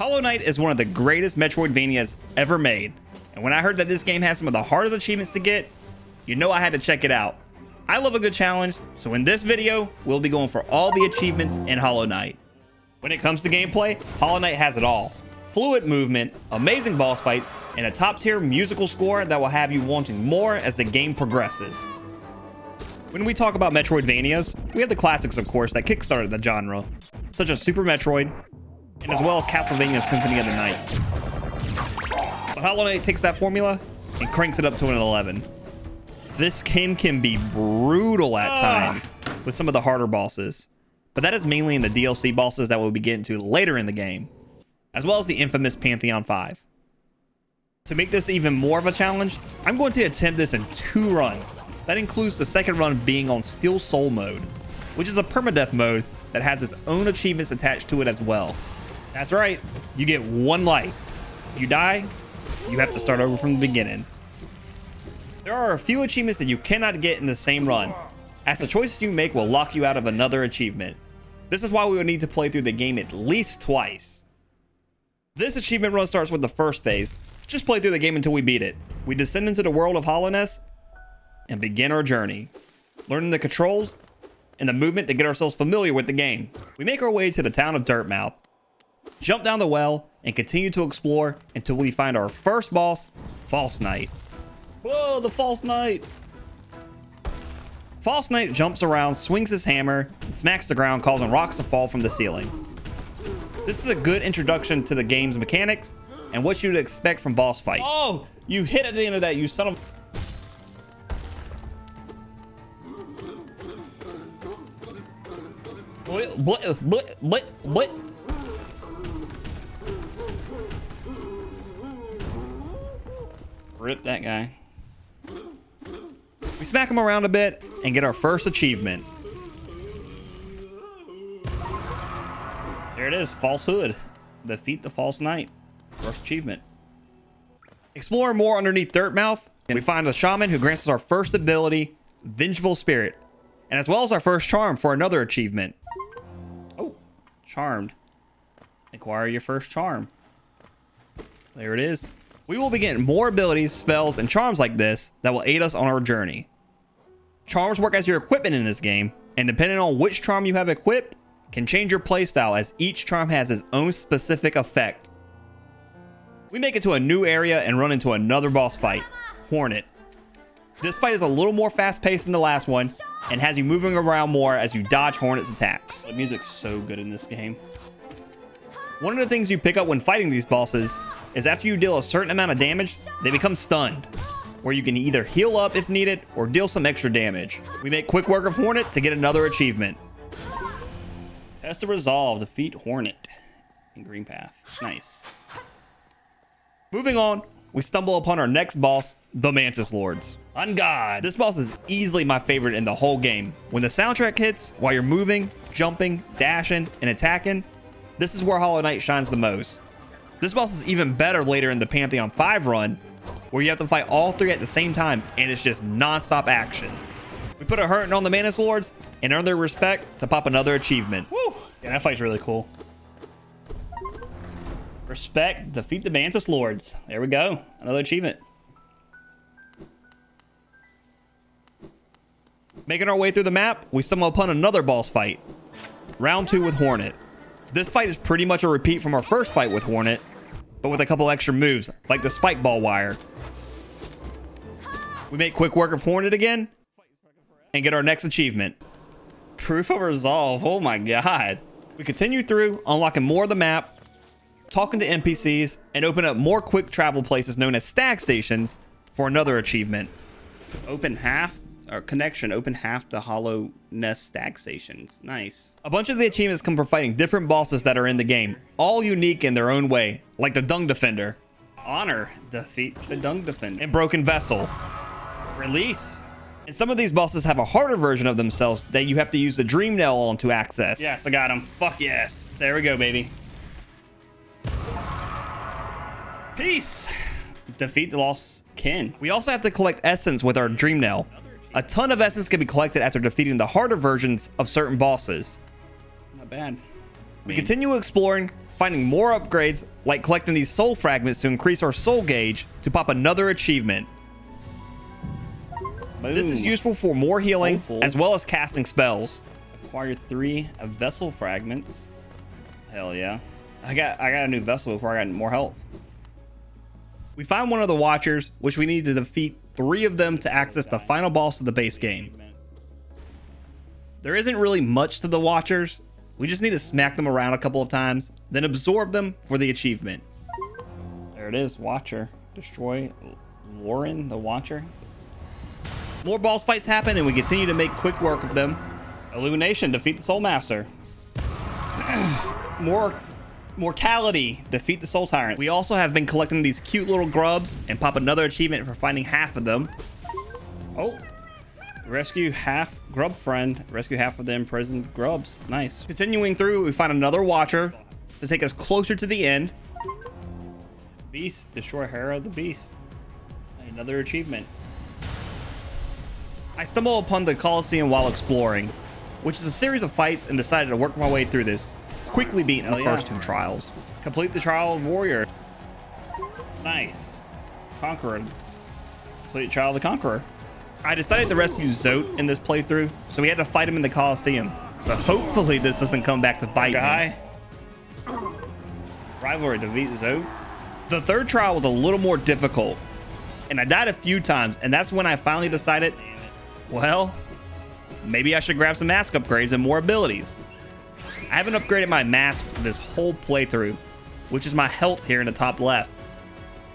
Hollow Knight is one of the greatest Metroidvanias ever made, and when I heard that this game has some of the hardest achievements to get, you know I had to check it out. I love a good challenge, so in this video, we'll be going for all the achievements in Hollow Knight. When it comes to gameplay, Hollow Knight has it all. Fluid movement, amazing boss fights, and a top-tier musical score that will have you wanting more as the game progresses. When we talk about Metroidvanias, we have the classics, of course, that kickstarted the genre, such as Super Metroid, and as well as Castlevania Symphony of the Night. But Hollow Knight takes that formula and cranks it up to an 11. This game can be brutal at times with some of the harder bosses, but that is mainly in the DLC bosses that we'll be getting to later in the game, as well as the infamous Pantheon 5. To make this even more of a challenge, I'm going to attempt this in 2 runs. That includes the second run being on Steel Soul mode, which is a permadeath mode that has its own achievements attached to it as well. That's right, you get 1 life. If you die, you have to start over from the beginning. There are a few achievements that you cannot get in the same run, as the choices you make will lock you out of another achievement. This is why we would need to play through the game at least twice. This achievement run starts with the first phase. Just play through the game until we beat it. We descend into the world of Hollowness and begin our journey, learning the controls and the movement to get ourselves familiar with the game. We make our way to the town of Dirtmouth, jump down the well, and continue to explore until we find our first boss, False Knight. Whoa, the False Knight! False Knight jumps around, swings his hammer, and smacks the ground, causing rocks to fall from the ceiling. This is a good introduction to the game's mechanics and what you'd expect from boss fights. Oh, you hit at the end of that, you son of... What? Rip that guy. We smack him around a bit and get our first achievement. There it is, Falsehood. Defeat the False Knight. First achievement. Explore more underneath Dirtmouth, and we find the shaman who grants us our first ability, Vengeful Spirit, and as well as our first charm for another achievement. Oh, charmed. Acquire your first charm. There it is. We will be getting more abilities, spells, and charms like this that will aid us on our journey. Charms work as your equipment in this game, and depending on which charm you have equipped, can change your playstyle as each charm has its own specific effect. We make it to a new area and run into another boss fight, Hornet. This fight is a little more fast-paced than the last one, and has you moving around more as you dodge Hornet's attacks. The music's so good in this game. One of the things you pick up when fighting these bosses is after you deal a certain amount of damage, they become stunned, where you can either heal up if needed or deal some extra damage. We make quick work of Hornet to get another achievement. Test of Resolve, defeat Hornet in Green Path. Nice. Moving on, we stumble upon our next boss, the Mantis Lords. On God, this boss is easily my favorite in the whole game. When the soundtrack hits, while you're moving, jumping, dashing, and attacking, this is where Hollow Knight shines the most. This boss is even better later in the Pantheon 5 run, where you have to fight all 3 at the same time, and it's just non-stop action. We put a hurting on the Mantis Lords and earn their respect to pop another achievement. Woo! Yeah, that fight's really cool. Respect, defeat the Mantis Lords. There we go, another achievement. Making our way through the map, we stumble upon another boss fight. Round 2 with Hornet. This fight is pretty much a repeat from our first fight with Hornet, but with a couple extra moves, like the spike ball wire. We make quick work of Hornet again, and get our next achievement. Proof of Resolve, oh my god. We continue through, unlocking more of the map, talking to NPCs, and open up more quick travel places known as stag stations for another achievement. Open half the Hollow Nest stag stations. Nice. A bunch of the achievements come from fighting different bosses that are in the game, all unique in their own way, like the Dung Defender. Honor, defeat the Dung Defender. And Broken Vessel. Release. And some of these bosses have a harder version of themselves that you have to use the Dream Nail on to access. Yes, I got him. Fuck yes. There we go, baby. Peace. Defeat the Lost Kin. We also have to collect essence with our Dream Nail. A ton of essence can be collected after defeating the harder versions of certain bosses. Not bad. We continue exploring, finding more upgrades, like collecting these soul fragments to increase our soul gauge to pop another achievement. Boom. This is useful for more healing, Soulful. as well as casting spells. Acquire 3 vessel fragments. Hell yeah. I got a new vessel before I got more health. We find one of the Watchers, which we need to defeat 3 of them to access the final boss of the base game. There isn't really much to the Watchers. We just need to smack them around a couple of times, then absorb them for the achievement. There it is, Watcher. Destroy Lauren, the Watcher. More boss fights happen, and we continue to make quick work of them. Illumination, defeat the Soul Master. More mortality, defeat the Soul Tyrant. We also have been collecting these cute little grubs and pop another achievement for finding half of them. Oh, rescue half grub friend. Rescue half of the imprisoned grubs. Nice. Continuing through, we find another Watcher to take us closer to the end. Beast, destroy Hera the Beast. Another achievement. I stumble upon the Colosseum while exploring, which is a series of fights, and decided to work my way through this, quickly beating the first 2 trials. Complete the Trial of Warrior. Nice. Conqueror. Complete Trial of the Conqueror. I decided to rescue Zote in this playthrough, so we had to fight him in the Colosseum. So hopefully this doesn't come back to bite me. Rivalry, defeat Zote. The 3rd trial was a little more difficult, and I died a few times, and that's when I finally decided, well, maybe I should grab some mask upgrades and more abilities. I haven't upgraded my mask this whole playthrough, which is my health here in the top left.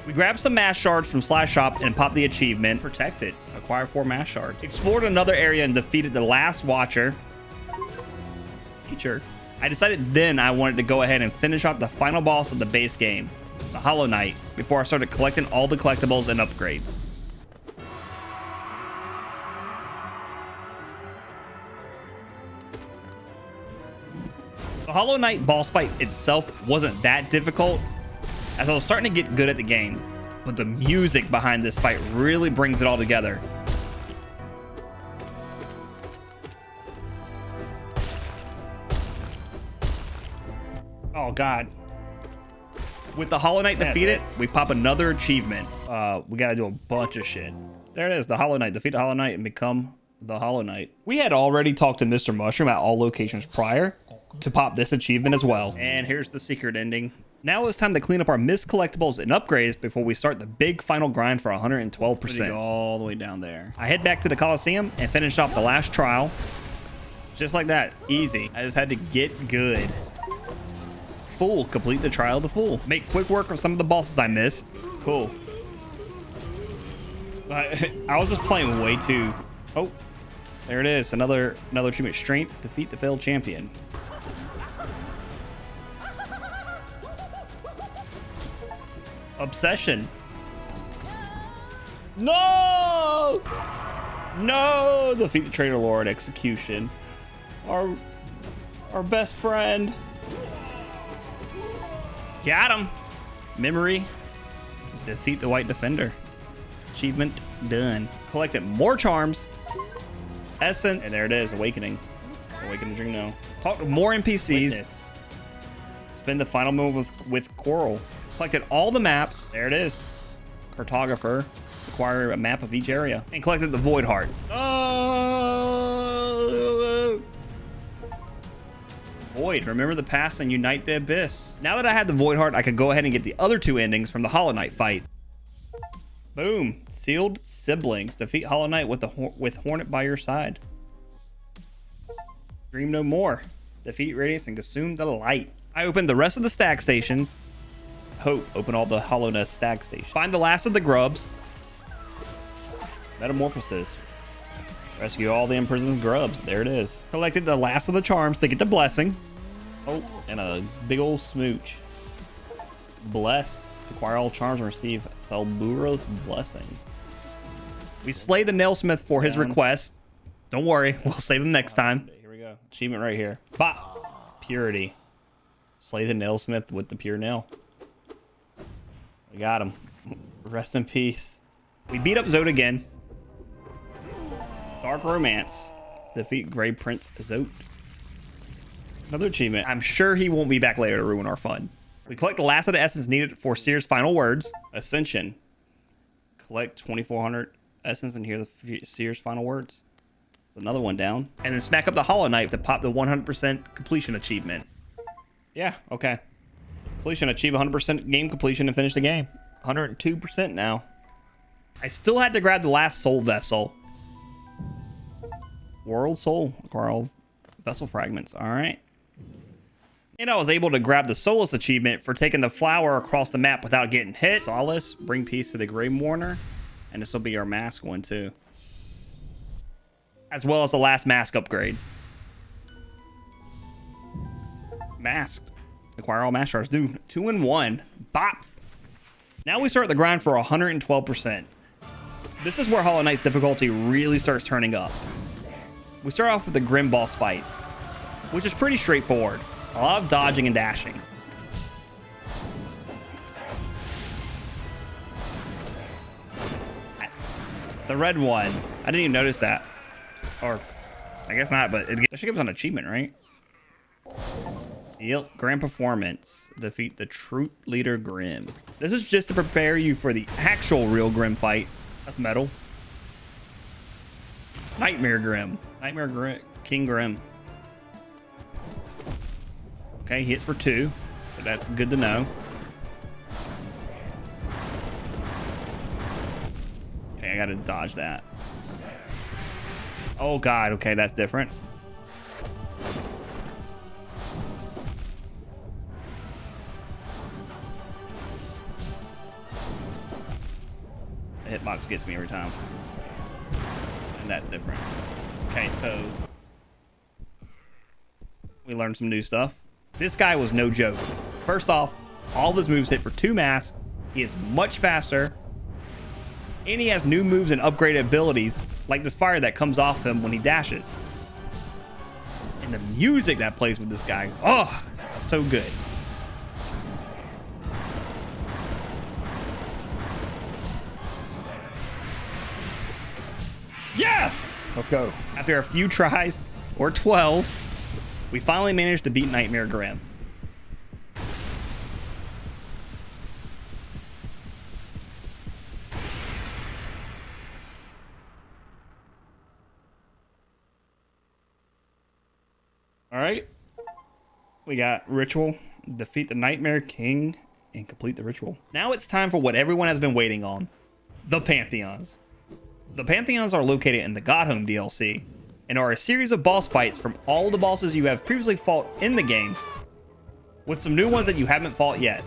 We grabbed some mask shards from Slash Shop and popped the achievement. Protected. Acquire 4 mask shards. Explored another area and defeated the last Watcher. Teacher. I decided then I wanted to go ahead and finish off the final boss of the base game, the Hollow Knight, before I started collecting all the collectibles and upgrades. The Hollow Knight boss fight itself wasn't that difficult, as I was starting to get good at the game, but the music behind this fight really brings it all together. Oh god. With the Hollow Knight defeated, we pop another achievement. We gotta do a bunch of shit. There it is, the Hollow Knight. Defeat the Hollow Knight and become the Hollow Knight. We had already talked to Mr. Mushroom at all locations prior to pop this achievement as well. And here's the secret ending. Now it's time to clean up our missed collectibles and upgrades before we start the big final grind for 112%. Go all the way down there. I head back to the Colosseum and finish off the last trial. Just like that, easy. I just had to get good. Fool, complete the trial of the Fool. Make quick work of some of the bosses I missed. Cool. I was just playing way too... Oh, there it is. Another achievement. Strength, defeat the failed champion. Obsession. No! No! Defeat the Traitor Lord. Execution. Our best friend. Got him. Memory. Defeat the White Defender. Achievement done. Collected more charms. Essence. And there it is. Awakening. Awakening Dream now. Talk to more NPCs. Witness. Spend the final move with Coral. Collected all the maps. There it is. Cartographer. Acquire a map of each area. And collected the Void Heart. Void. Remember the past and unite the abyss. Now that I had the Void Heart, I could go ahead and get the other 2 endings from the Hollow Knight fight. Boom. Sealed siblings. Defeat Hollow Knight with Hornet by your side. Dream no more. Defeat Radiance and consume the light. I opened the rest of the stag stations. Hope. Open all the Hollowness stag stations. Find the last of the grubs. Metamorphosis. Rescue all the imprisoned grubs. There it is. Collected the last of the charms to get the blessing. Oh, and a big old smooch. Blessed. Acquire all charms and receive Salbura's blessing. We slay the nailsmith for his request. Don't worry, we'll save him next time. Here we go. Achievement right here. Bop. Purity. Slay the nailsmith with the pure nail. We got him. Rest in peace. We beat up Zote again. Dark Romance. Defeat Grey Prince Zote. Another achievement. I'm sure he won't be back later to ruin our fun. We collect the last of the essence needed for Seer's final words. Ascension. Collect 2,400 essence and hear the Seer's final words. There's another one down. And then smack up the Hollow Knight to pop the 100% completion achievement. Yeah, okay. Completion, achieve 100% game completion and finish the game. 102% now. I still had to grab the last soul vessel. World soul. Acquire all vessel fragments. All right. And I was able to grab the Solace achievement for taking the flower across the map without getting hit. Solace, bring peace to the Grey Mourner. And this will be our mask one too. As well as the last mask upgrade. Masked. Acquire all mask shards. Dude, 2 in 1. Bop. Now we start the grind for 112%. This is where Hollow Knight's difficulty really starts turning up. We start off with the Grimm boss fight, which is pretty straightforward. A lot of dodging and dashing. The red one. I didn't even notice that. Or, I guess not, but that should give us an achievement, right? Yep, Grand Performance. Defeat the Troupe leader Grimm. This is just to prepare you for the actual real Grimm fight. That's metal. Nightmare Grimm. Nightmare Grimm. King Grimm. Okay, he hits for 2. So that's good to know. Okay, I gotta dodge that. Oh god, okay, that's different. The hitbox gets me every time. And that's different. Okay, so we learned some new stuff. This guy was no joke. First off, all of his moves hit for 2 masks. He is much faster. And he has new moves and upgraded abilities, like this fire that comes off him when he dashes. And the music that plays with this guy, oh, so good. Yes! Let's go. After a few tries, or 12, we finally managed to beat Nightmare Grimm. All right. We got Ritual, defeat the Nightmare King, and complete the ritual. Now it's time for what everyone has been waiting on, the Pantheons. The Pantheons are located in the Godhome DLC and are a series of boss fights from all the bosses you have previously fought in the game, with some new ones that you haven't fought yet.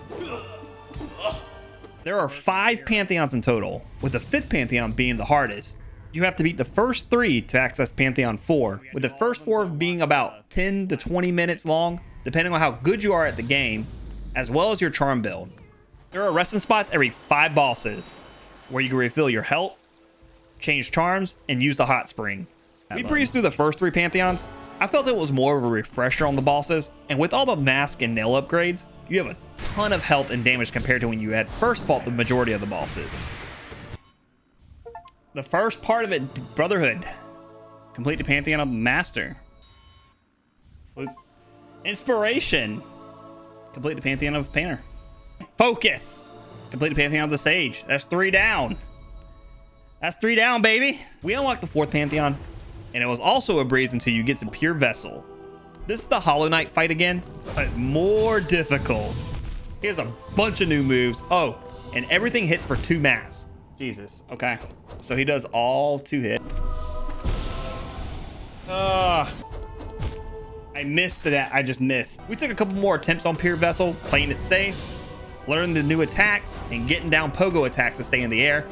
There are 5 Pantheons in total, with the 5th Pantheon being the hardest. You have to beat the first 3 to access Pantheon 4, with the first 4 being about 10 to 20 minutes long, depending on how good you are at the game, as well as your charm build. There are resting spots every 5 bosses, where you can refill your health, change charms, and use the hot spring. We breezed through the first 3 Pantheons. I felt it was more of a refresher on the bosses, and with all the mask and nail upgrades, you have a ton of health and damage compared to when you had first fought the majority of the bosses. The first part of it, Brotherhood. Complete the Pantheon of the Master. Inspiration. Complete the Pantheon of Painter. Focus. Complete the Pantheon of the Sage. That's 3 down. That's 3 down, baby. We unlocked the 4th Pantheon, and it was also a breeze until you get some Pure Vessel. This is the Hollow Knight fight again, but more difficult. He has a bunch of new moves. Oh, and everything hits for 2 masks. Jesus, okay. So he does all 2 hit. I missed that. I just missed. We took a couple more attempts on Pure Vessel, playing it safe, learning the new attacks, and getting down pogo attacks to stay in the air.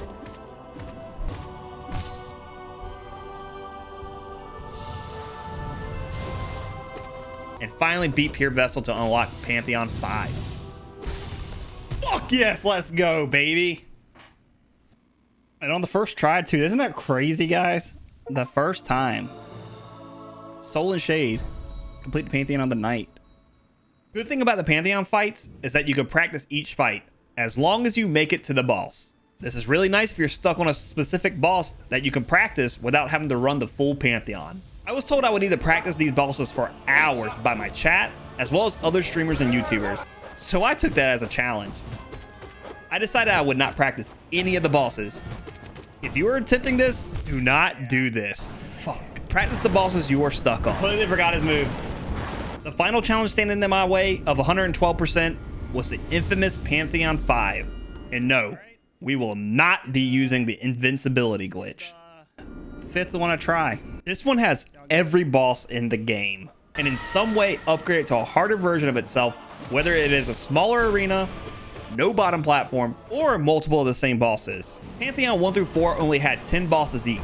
And finally beat Pure Vessel to unlock Pantheon 5. Fuck yes, let's go, baby. And on the first try, too. Isn't that crazy, guys? The first time. Soul and Shade. Complete the Pantheon on the night. Good thing about the Pantheon fights is that you can practice each fight as long as you make it to the boss. This is really nice if you're stuck on a specific boss that you can practice without having to run the full Pantheon. I was told I would need to practice these bosses for hours by my chat, as well as other streamers and YouTubers. So I took that as a challenge. I decided I would not practice any of the bosses. If you are attempting this, do not do this. Fuck. Practice the bosses you are stuck on. Completely forgot his moves. The final challenge standing in my way of 112% was the infamous Pantheon 5. And no, we will not be using the invincibility glitch. Fifth one I try. This one has every boss in the game, and in some way upgrade it to a harder version of itself, whether it is a smaller arena, no bottom platform, or multiple of the same bosses. Pantheon 1 through 4 only had 10 bosses each,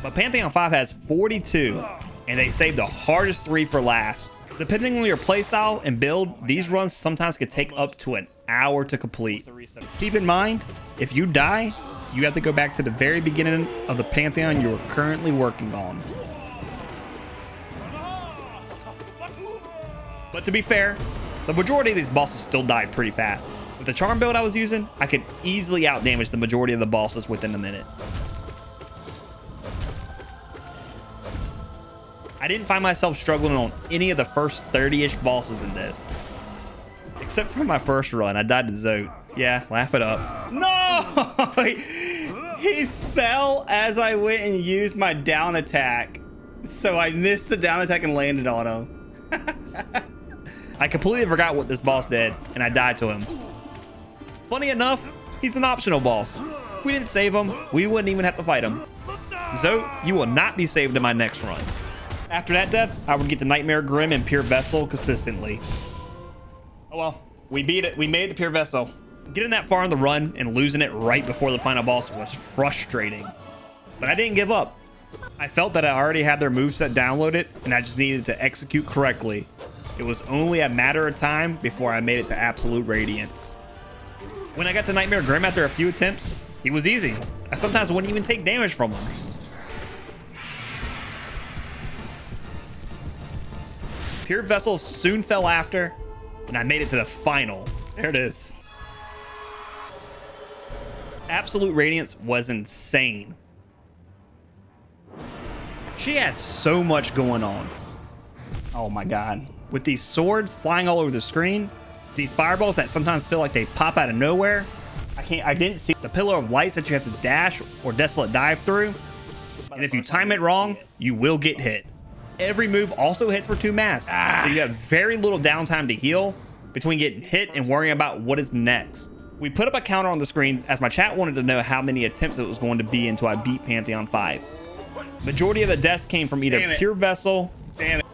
but Pantheon 5 has 42, and they saved the hardest 3 for last. Depending on your playstyle and build, these runs sometimes can take up to an hour to complete. Keep in mind, if you die, you have to go back to the very beginning of the Pantheon you are currently working on. But to be fair, the majority of these bosses still died pretty fast. With the charm build I was using, I could easily outdamage the majority of the bosses within a minute. I didn't find myself struggling on any of the first 30-ish bosses in this. Except for my first run, I died to Zote. Yeah, laugh it up. No! He fell as I went and used my down attack. So I missed the down attack and landed on him. I completely forgot what this boss did, and I died to him. Funny enough, he's an optional boss. If we didn't save him, we wouldn't even have to fight him. Zote, you will not be saved in my next run. After that death, I would get to Nightmare Grimm and Pure Vessel consistently. Oh well, we beat it. We made the Pure Vessel. Getting that far in the run and losing it right before the final boss was frustrating. But I didn't give up. I felt that I already had their moveset downloaded, and I just needed to execute correctly. It was only a matter of time before I made it to Absolute Radiance. When I got to Nightmare Grimm after a few attempts, he was easy. I sometimes wouldn't even take damage from him. Pure Vessel soon fell after, and I made it to the final. There it is. Absolute Radiance was insane. She had so much going on. Oh my god. With these swords flying all over the screen, these fireballs that sometimes feel like they pop out of nowhere. I didn't see the pillar of lights that you have to dash or desolate dive through. And if you time it wrong, you will get hit. Every move also hits for 2 masks. So you have very little downtime to heal between getting hit and worrying about what is next. We put up a counter on the screen as my chat wanted to know how many attempts it was going to be until I beat Pantheon 5. Majority of the deaths came from either Pure Vessel. Damn it.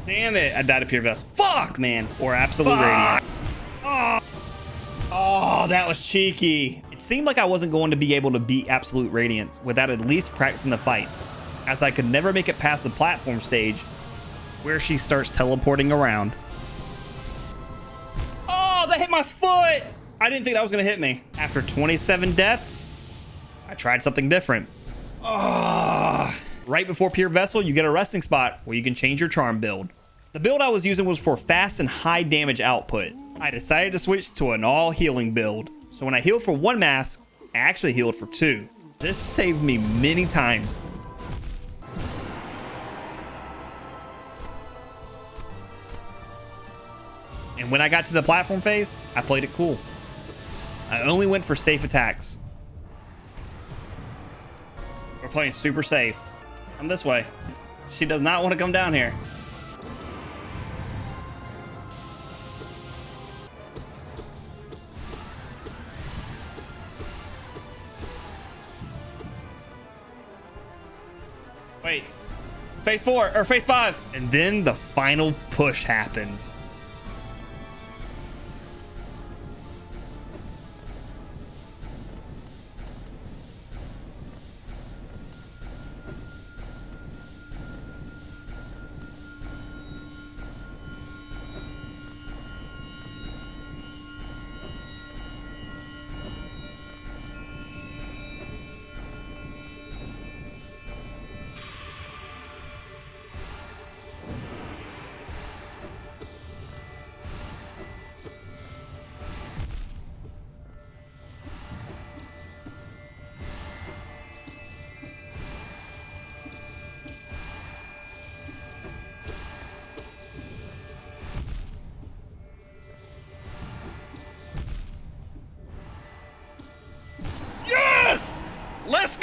Damn it. I died of Pure Vessel. Fuck, man. Or Absolute Radiance. Oh, that was cheeky. It seemed like I wasn't going to be able to beat Absolute Radiance without at least practicing the fight, as I could never make it past the platform stage where she starts teleporting around. Oh, that hit my foot. I didn't think that was going to hit me. After 27 deaths, I tried something different. Right before Pure Vessel, you get a resting spot where you can change your charm build. The build I was using was for fast and high damage output. I decided to switch to an all healing build. So when I healed for 1 mask, I actually healed for 2. This saved me many times. And when I got to the platform phase, I played it cool. I only went for safe attacks. We're playing super safe. Come this way. She does not want to come down here. Wait. Phase 4 or phase 5. And then the final push happens.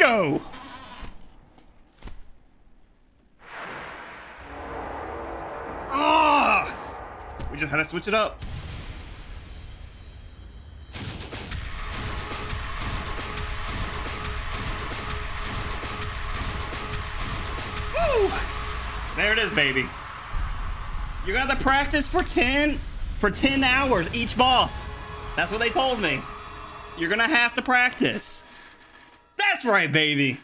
go. Ah! We just had to switch it up. Woo! There it is, baby. You got to practice for 10 hours each boss. That's what they told me. You're gonna have to practice. That's right, baby.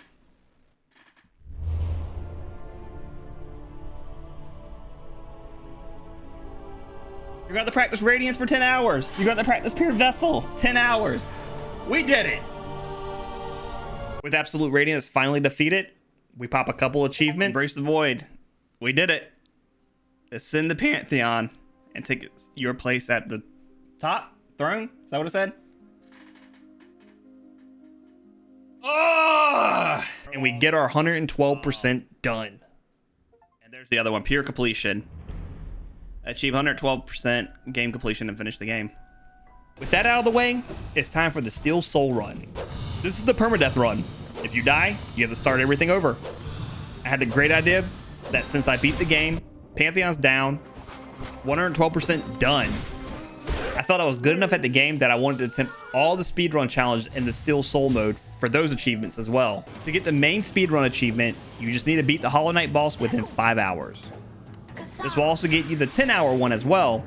You're gonna have to practice Radiance for 10 hours. You're gonna have to practice Pure Vessel 10 hours. We did it. With Absolute Radiance finally defeated, we pop a couple achievements. Embrace the Void. We did it. Ascend the Pantheon and take your place at the top throne. Is that what it said? Oh! And we get our 112% done. And there's the other one, Pure Completion. Achieve 112% game completion and finish the game. With that out of the way, it's time for the Steel Soul run. This is the permadeath run. If you die, you have to start everything over. I had the great idea that since I beat the game, Pantheon's down, 112% done. I felt I was good enough at the game that I wanted to attempt all the speedrun challenge in the Steel Soul mode for those achievements as well. To get the main speedrun achievement, you just need to beat the Hollow Knight boss within 5 hours. This will also get you the 10-hour one as well.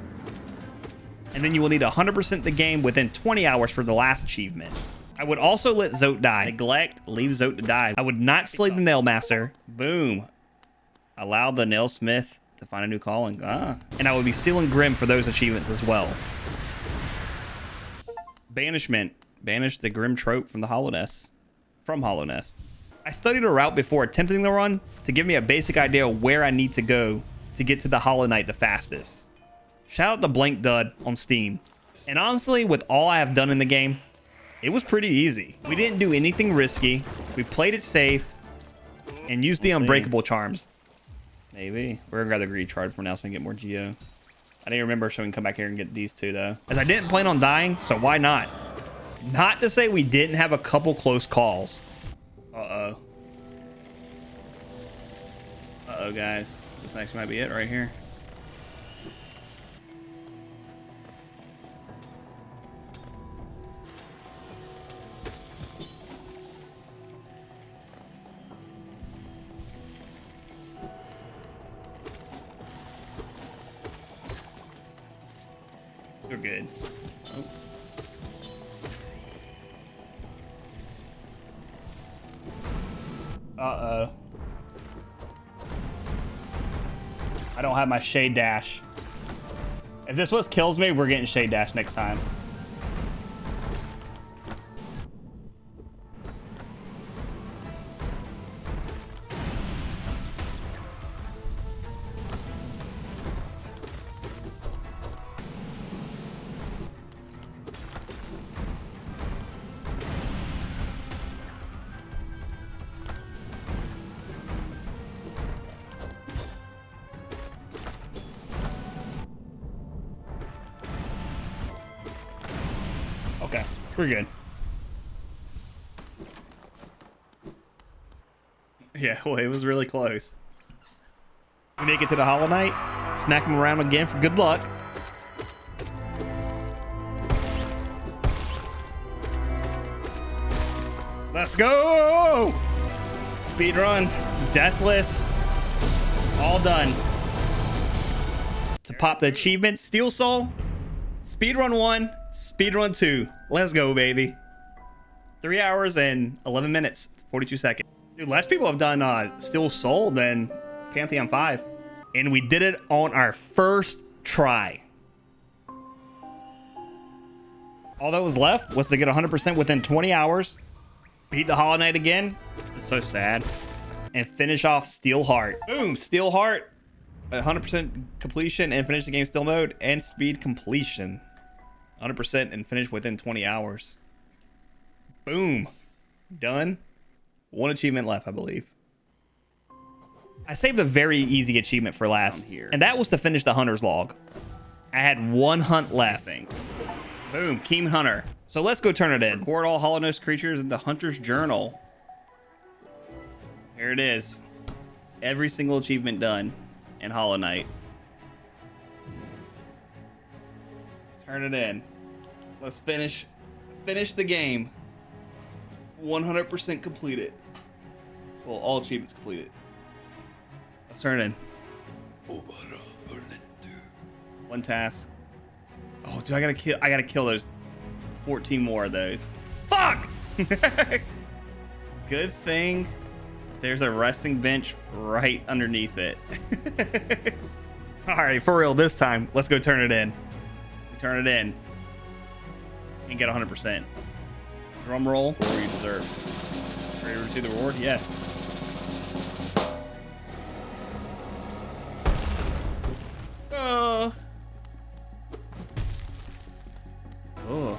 And then you will need to 100% the game within 20 hours for the last achievement. I would also let Zote die. Neglect, leave Zote to die. I would not slay the Nail Master. Boom. Allow the Nailsmith to find a new calling. And I would be sealing Grimm for those achievements as well. Banishment. Banish the Grimm Troupe from the Hollow Nest. From Hollow Nest. I studied a route before attempting the run to give me a basic idea of where I need to go to get to the Hollow Knight the fastest. Shout out to Blank Dud on Steam. And honestly, with all I have done in the game, it was pretty easy. We didn't do anything risky. We played it safe and used the Unbreakable charms. Maybe. We're gonna grab the Greed Shard for now so we can get more Geo. I didn't remember, so we can come back here and get these two though. As I didn't plan on dying, so why not? Not to say we didn't have a couple close calls. Uh-oh. Uh-oh, guys. This next might be it right here. You're good. Oh. Uh-oh. I don't have my Shade Dash. If this was kills me, we're getting Shade Dash next time. Okay, we're good. Yeah, well, it was really close. We make it to the Hollow Knight, smack him around again for good luck. Let's go! Speedrun, deathless, all done. To pop the achievement, Steel Soul, Speedrun 1, Speedrun 2. Let's go, baby. 3 hours and 11 minutes, 42 seconds. Dude, less people have done Steel Soul than Pantheon 5. And we did it on our first try. All that was left was to get 100% within 20 hours, beat the Hollow Knight again. It's so sad. And finish off Steel Heart. Boom, Steel Heart. 100% completion and finish the game still mode and speed completion. 100% and finish within 20 hours. Boom. Done. One achievement left, I believe. I saved a very easy achievement for last here, and that was to finish the Hunter's Log. I had one hunt left. Boom. Keen Hunter. So let's go turn it in. Record all Hollow Nest creatures in the Hunter's Journal. There it is. Every single achievement done in Hollow Knight. Let's turn it in. Let's finish the game. 100% completed. Well, all achievements completed. Let's turn it in. One task. Oh, dude, I gotta kill those 14 more of those. Fuck! Good thing there's a resting bench right underneath it. All right, for real this time, let's go turn it in. Turn it in and get 100%. Drum roll, whatever you deserve. Ready to receive the reward? Yes. Oh.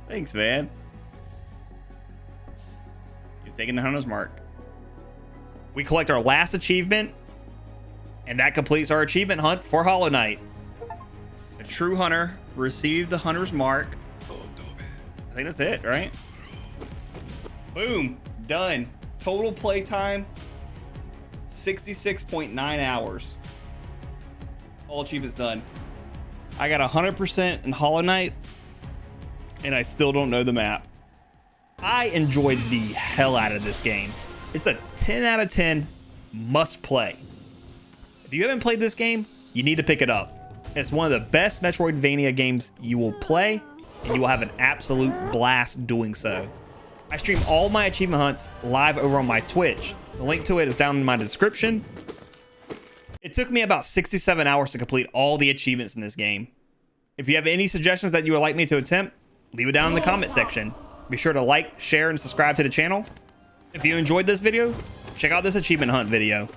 Thanks, man. You've taken the hunter's mark. We collect our last achievement, and that completes our achievement hunt for Hollow Knight. A true hunter received the hunter's mark. I think that's it, right? Boom, done. Total playtime 66.9 hours. All achievements done. I got 100% in Hollow Knight, and I still don't know the map. I enjoyed the hell out of this game. It's a 10 out of 10 must play. If you haven't played this game, you need to pick it up. It's one of the best Metroidvania games you will play, and you will have an absolute blast doing so. I stream all my achievement hunts live over on my Twitch. The link to it is down in my description. It took me about 67 hours to complete all the achievements in this game. If you have any suggestions that you would like me to attempt, leave it down in the comment section. Be sure to like, share, and subscribe to the channel. If you enjoyed this video, check out this achievement hunt video.